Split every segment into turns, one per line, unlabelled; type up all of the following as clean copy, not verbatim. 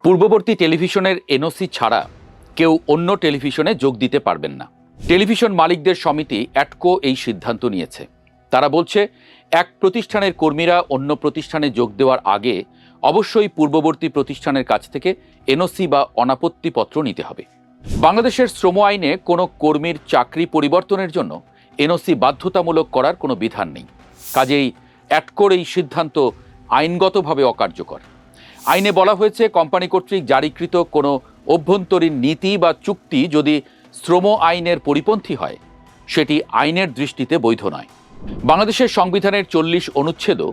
পূর্ববর্তী টেলিভিশনের এনওসি ছাড়া কেউ অন্য টেলিভিশনে যোগ দিতে পারবেন না। টেলিভিশন মালিকদের সমিতি অ্যাটকো এই সিদ্ধান্ত নিয়েছে। তারা বলছে, এক প্রতিষ্ঠানের কর্মীরা অন্য প্রতিষ্ঠানে যোগ দেওয়ার আগে অবশ্যই পূর্ববর্তী প্রতিষ্ঠানের কাছ থেকে এনওসি বা অনাপত্তিপত্র নিতে হবে। বাংলাদেশের শ্রম আইনে কোনো কর্মীর চাকরি পরিবর্তনের জন্য এনওসি বাধ্যতামূলক করার কোনো বিধান নেই। কাজেই অ্যাটকোর এই সিদ্ধান্ত আইনগতভাবে অকার্যকর। আইনে বলা হয়েছে, কোম্পানি কর্তৃক জারিকৃত কোনো অভ্যন্তরীণ নীতি বা চুক্তি যদি শ্রম আইনের পরিপন্থী হয়, সেটি আইনের দৃষ্টিতে বৈধ নয়। বাংলাদেশের সংবিধানের 40 অনুচ্ছেদও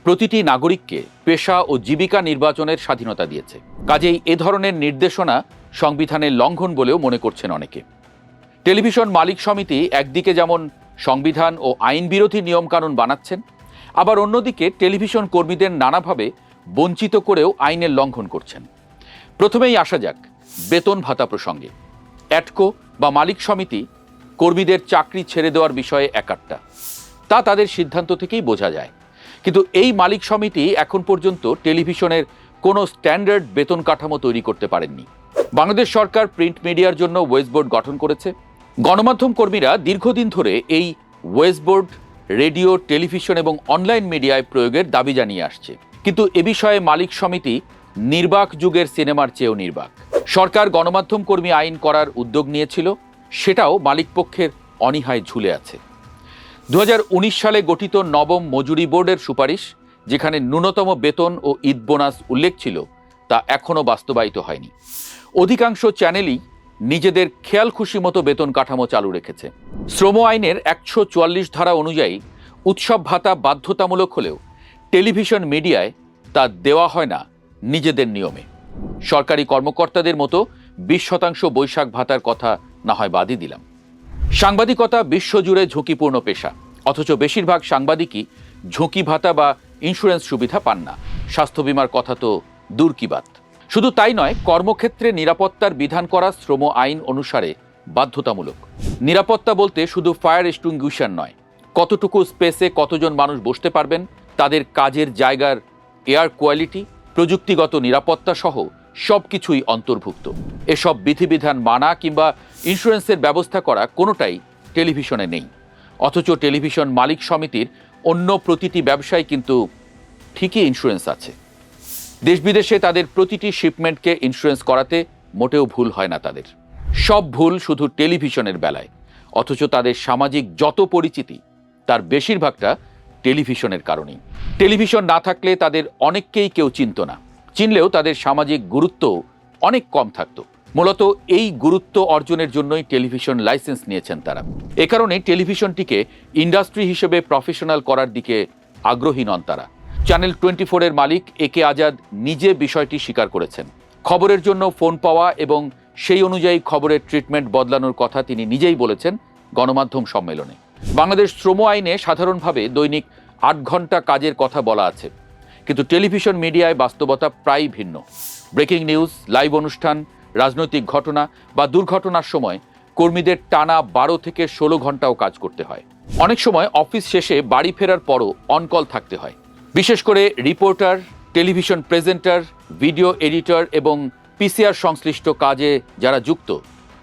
প্রতিটি নাগরিককে পেশা ও জীবিকা নির্বাচনের স্বাধীনতা দিয়েছে। কাজেই এ ধরনের নির্দেশনা সংবিধানের লঙ্ঘন বলেও মনে করছেন অনেকে। টেলিভিশন মালিক সমিতি একদিকে যেমন সংবিধান ও আইন বিরোধী নিয়মকানুন বানাচ্ছেন, আবার অন্যদিকে টেলিভিশন কর্মীদের নানাভাবে বঞ্চিত করেও আইনের লঙ্ঘন করছেন। প্রথমেই আসা যাক বেতন ভাতা প্রসঙ্গে। অ্যাটকো বা মালিক সমিতি কর্মীদের চাকরি ছেড়ে দেওয়ার বিষয়ে একাট্টা, তা তাদের সিদ্ধান্ত থেকেই বোঝা যায়। কিন্তু এই মালিক সমিতি এখন পর্যন্ত টেলিভিশনের কোনো স্ট্যান্ডার্ড বেতন কাঠামো তৈরি করতে পারেননি। বাংলাদেশ সরকার প্রিন্ট মিডিয়ার জন্য ওয়েজ বোর্ড গঠন করেছে। গণমাধ্যম কর্মীরা দীর্ঘদিন ধরে এই ওয়েজ বোর্ড রেডিও, টেলিভিশন এবং অনলাইন মিডিয়ায় প্রয়োগের দাবি জানিয়ে আসছে। কিন্তু এ বিষয়ে মালিক সমিতি নির্বাক যুগের সিনেমার চেয়েও নির্বাক। সরকার গণমাধ্যম কর্মী আইন করার উদ্যোগ নিয়েছিল, সেটাও মালিকপক্ষের অনীহায় ঝুলে আছে। 2019 সালে গঠিত নবম মজুরি বোর্ডের সুপারিশ, যেখানে ন্যূনতম বেতন ও ঈদ বোনাস উল্লেখ ছিল, তা এখনও বাস্তবায়িত হয়নি। অধিকাংশ চ্যানেলই নিজেদের খেয়াল খুশি মতো বেতন কাঠামো চালু রেখেছে। শ্রম আইনের 144 ধারা অনুযায়ী উৎসব ভাতা বাধ্যতামূলক হলেও টেলিভিশন মিডিয়ায় তা দেওয়া হয় না নিজেদের নিয়মে। সরকারি কর্মকর্তাদের মতো 20% বৈশাখ ভাতার কথা না হয় বাদই দিলাম। সাংবাদিকতা বিশ্বজুড়ে ঝুঁকিপূর্ণ পেশা, অথচ বেশিরভাগ সাংবাদিকই ঝুঁকি ভাতা বা ইন্স্যুরেন্স সুবিধা পান না। স্বাস্থ্য বিমার কথা তো দূর কি বাত। শুধু তাই নয়, কর্মক্ষেত্রে নিরাপত্তার বিধান করা শ্রম আইন অনুসারে বাধ্যতামূলক। নিরাপত্তা বলতে শুধু ফায়ার এক্সটিংগুইশার নয়, কতটুকু স্পেসে কতজন মানুষ বসতে পারবেন, তাদের কাজের জায়গার এয়ার কোয়ালিটি, প্রযুক্তিগত নিরাপত্তা সহ সব কিছুই অন্তর্ভুক্ত। এসব বিধিবিধান মানা কিংবা ইন্স্যুরেন্সের ব্যবস্থা করা কোনোটাই টেলিভিশনে নেই। অথচ টেলিভিশন মালিক সমিতির অন্য প্রতিটি ব্যবসায় কিন্তু ঠিকই ইন্স্যুরেন্স আছে। দেশ বিদেশে তাদের প্রতিটি শিপমেন্টকে ইন্স্যুরেন্স করাতে মোটেও ভুল হয় না তাদের। সব ভুল শুধু টেলিভিশনের বেলায়, অথচ তাদের সামাজিক যত পরিচিতি তার বেশিরভাগটা টেলিভিশনের কারণেই। টেলিভিশন না থাকলে তাদের অনেককেই কেউ চিনত না, চিনলেও তাদের সামাজিক গুরুত্ব অনেক কম থাকতো। মূলত এই গুরুত্ব অর্জনের জন্যই টেলিভিশন লাইসেন্স নিয়েছেন তারা। এ কারণে টেলিভিশনটিকে ইন্ডাস্ট্রি হিসেবে প্রফেশনাল করার দিকে আগ্রহী নন তারা। চ্যানেল 24-এর মালিক একে আজাদ নিজে বিষয়টি স্বীকার করেছেন। খবরের জন্য ফোন পাওয়া এবং সেই অনুযায়ী খবরের ট্রিটমেন্ট বদলানোর কথা তিনি নিজেই বলেছেন গণমাধ্যম সম্মেলনে। বাংলাদেশ শ্রম আইনে সাধারণভাবে দৈনিক 8 ঘন্টা কাজের কথা বলা আছে, কিন্তু টেলিভিশন মিডিয়ায় বাস্তবতা প্রায় ভিন্ন। ব্রেকিং নিউজ, লাইভ অনুষ্ঠান, রাজনৈতিক ঘটনা বা দুর্ঘটনার সময় কর্মীদের টানা 12 থেকে 16 ঘন্টাও কাজ করতে হয়। অনেক সময় অফিস শেষে বাড়ি ফেরার পরও অনকল থাকতে হয়। বিশেষ করে reporter, television presenter, video editor এবং পিসিআর সংশ্লিষ্ট কাজে যারা যুক্ত,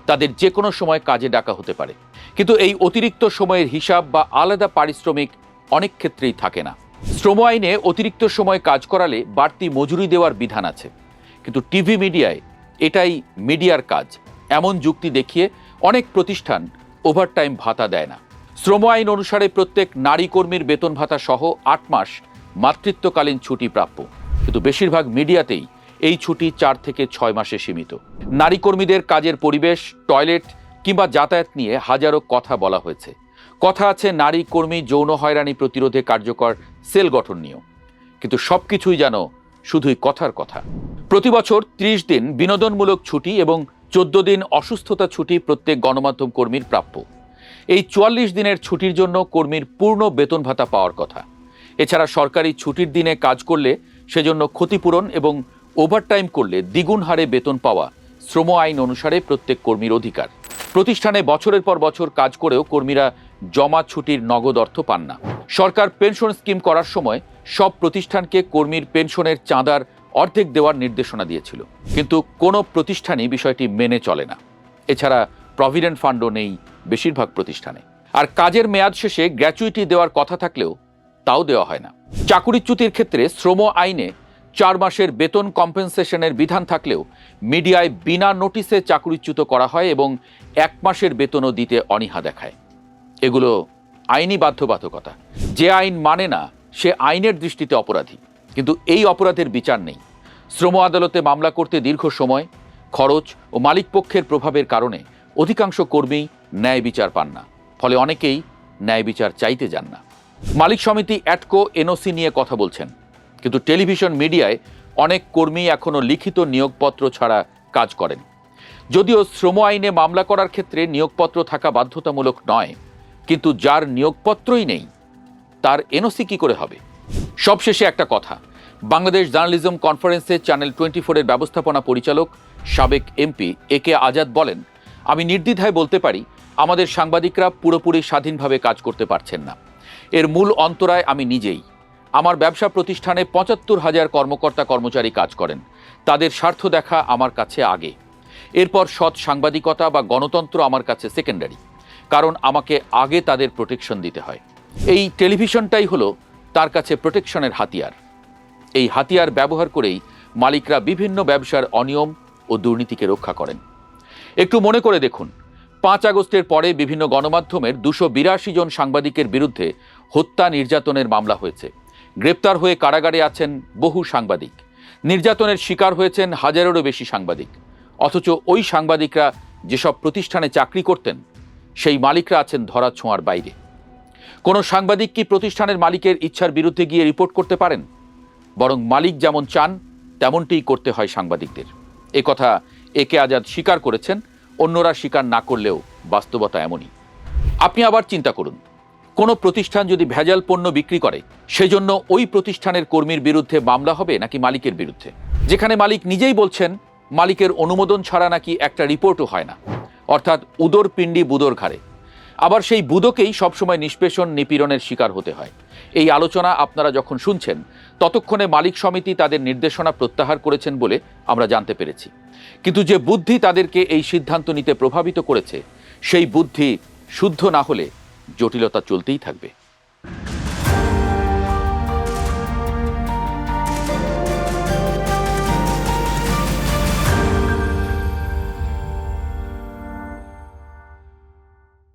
তাদের যে কোনো সময় কাজে ডাকা হতে পারে। কিন্তু এই অতিরিক্ত সময়ের হিসাব বা আলাদা পারিশ্রমিক অনেক ক্ষেত্রেই থাকে না। শ্রম আইনে অতিরিক্ত সময় কাজ করালে বাড়তি মজুরি দেওয়ার বিধান আছে, কিন্তু টিভি মিডিয়ায় এটাই মিডিয়ার কাজ এমন যুক্তি দেখিয়ে অনেক প্রতিষ্ঠান ওভারটাইম ভাতা দেয় না। শ্রম আইন অনুসারে প্রত্যেক নারী কর্মীর বেতন ভাতা সহ 8 মাস মাতৃত্বকালীন ছুটি প্রাপ্য, কিন্তু বেশিরভাগ মিডিয়াতেই এই ছুটি 4 থেকে 6 মাসে সীমিত। নারী কর্মীদের কাজের পরিবেশ, টয়লেট কিংবা যাতায়াত নিয়ে হাজারো কথা বলা হয়েছে। কথা আছে নারী কর্মী যৌন হয়রানি প্রতিরোধে কার্যকর সেল গঠন নিয়েও, কিন্তু সবকিছুই যেন শুধুই কথার কথা। প্রতি বছর 30 দিন বিনোদনমূলক ছুটি এবং 14 দিন অসুস্থতা ছুটি প্রত্যেক গণমাধ্যম কর্মীর প্রাপ্য। এই 44 দিনের ছুটির জন্য কর্মীর পূর্ণ বেতন ভাতা পাওয়ার কথা। এছাড়া সরকারি ছুটির দিনে কাজ করলে সেজন্য ক্ষতিপূরণ এবং ওভারটাইম করলে দ্বিগুণ হারে বেতন পাওয়া শ্রম আইন অনুসারে প্রত্যেক কর্মীর অধিকার। প্রতিষ্ঠানে বছরের পর বছর কাজ করেও কর্মীরা জমা ছুটির নগদ অর্থ পান না। সরকার পেনশন স্কিম করার সময় সব প্রতিষ্ঠানকে কর্মীর পেনশনের চাঁদার অর্ধেক দেওয়ার নির্দেশনা দিয়েছিল, কিন্তু কোনো প্রতিষ্ঠানই বিষয়টি মেনে চলে না। এছাড়া প্রভিডেন্ট ফান্ডও নেই বেশিরভাগ প্রতিষ্ঠানে। আর কাজের মেয়াদ শেষে গ্র্যাচুইটি দেওয়ার কথা থাকলেও তাও দেওয়া হয় না। চাকুরিচ্যুতির ক্ষেত্রে শ্রম আইনে 4 মাসের বেতন কম্পেনসেশনের বিধান থাকলেও মিডিয়ায় বিনা নোটিশে চাকুরিচ্যুত করা হয় এবং 1 মাসের বেতনও দিতে অনীহা দেখায়। এগুলো আইনি বাধ্যবাধকতা। যে আইন মানে না সে আইনের দৃষ্টিতে অপরাধী, কিন্তু এই অপরাধের বিচার নেই। শ্রম আদালতে মামলা করতে দীর্ঘ সময়, খরচ ও মালিকপক্ষের প্রভাবের কারণে অধিকাংশ কর্মী ন্যায় বিচার পান না, ফলে অনেকেই ন্যায় বিচার চাইতে যান না। মালিক সমিতি অ্যাটকো এনওসি নিয়ে কথা বলছেন, কিন্তু টেলিভিশন মিডিয়ায় অনেক কর্মী এখনও লিখিত নিয়োগপত্র ছাড়া কাজ করেন। যদিও শ্রম আইনে মামলা করার ক্ষেত্রে নিয়োগপত্র থাকা বাধ্যতামূলক নয়, কিন্তু যার নিয়োগপত্রই নেই তার এনওসি কি করে হবে? সবশেষে একটা কথা, বাংলাদেশ জার্নালিজম কনফারেন্সে চ্যানেল 24-এর ব্যবস্থাপনা পরিচালক সাবেক এমপি একে আজাদ বলেন, আমি নির্দ্বিধায় বলতে পারি আমাদের সাংবাদিকরা পুরোপুরি স্বাধীনভাবে কাজ করতে পারছেন না। এর মূল অন্তরায় আমি নিজেই। আমার ব্যবসা প্রতিষ্ঠানে ৭৫,০০০ কর্মকর্তা কর্মচারী কাজ করেন। তাদের স্বার্থ দেখা আমার কাছে আগে, এরপর সৎ সাংবাদিকতা বা গণতন্ত্র আমার কাছে সেকেন্ডারি, কারণ আমাকে আগে তাদের প্রোটেকশন দিতে হয়। এই টেলিভিশনটাই হলো তার কাছে প্রোটেকশনের হাতিয়ার। এই হাতিয়ার ব্যবহার করেই মালিকরা বিভিন্ন ব্যবসার অনিয়ম ও দুর্নীতিকে রক্ষা করেন। একটু মনে করে দেখুন, 5 আগস্টের পরে বিভিন্ন গণমাধ্যমের 282 জন সাংবাদিকের বিরুদ্ধে হত্যা নির্যাতনের মামলা হয়েছে। গ্রেপ্তার হয়ে কারাগারে আছেন বহু সাংবাদিক। নির্যাতনের শিকার হয়েছেন হাজারেরও বেশি সাংবাদিক। অথচ ওই সাংবাদিকরা যেসব প্রতিষ্ঠানে চাকরি করতেন সেই মালিকরা আছেন ধরাছোঁয়ার বাইরে। কোনো সাংবাদিক কি প্রতিষ্ঠানের মালিকের ইচ্ছার বিরুদ্ধে গিয়ে রিপোর্ট করতে পারেন? বরং মালিক যেমন চান তেমনটিই করতে হয় সাংবাদিকদের। এ কথা একে আজাদ স্বীকার করেছেন, অন্যরা স্বীকার না করলেও বাস্তবতা এমনই। আপনি আবার চিন্তা করুন, কোনো প্রতিষ্ঠান যদি ভেজাল পণ্য বিক্রি করে, সেজন্য ওই প্রতিষ্ঠানের কর্মীর বিরুদ্ধে মামলা হবে নাকি মালিকের বিরুদ্ধে? যেখানে মালিক নিজেই বলছেন মালিকের অনুমোদন ছাড়া নাকি একটা রিপোর্টও হয় না, অর্থাৎ উদর পিণ্ডি বুদোর ঘাড়ে। আবার সেই বুদোকেই সবসময় নিষ্পেষণ নিপীড়নের শিকার হতে হয়। এই আলোচনা আপনারা যখন শুনছেন ততক্ষণে মালিক সমিতি তাদের নির্দেশনা প্রত্যাহার করেছেন বলে আমরা জানতে পেরেছি। কিন্তু যে বুদ্ধি তাদেরকে এই সিদ্ধান্ত নিতে প্রভাবিত করেছে, সেই বুদ্ধি শুদ্ধ না হলে জটিলতা চলতেই থাকবে।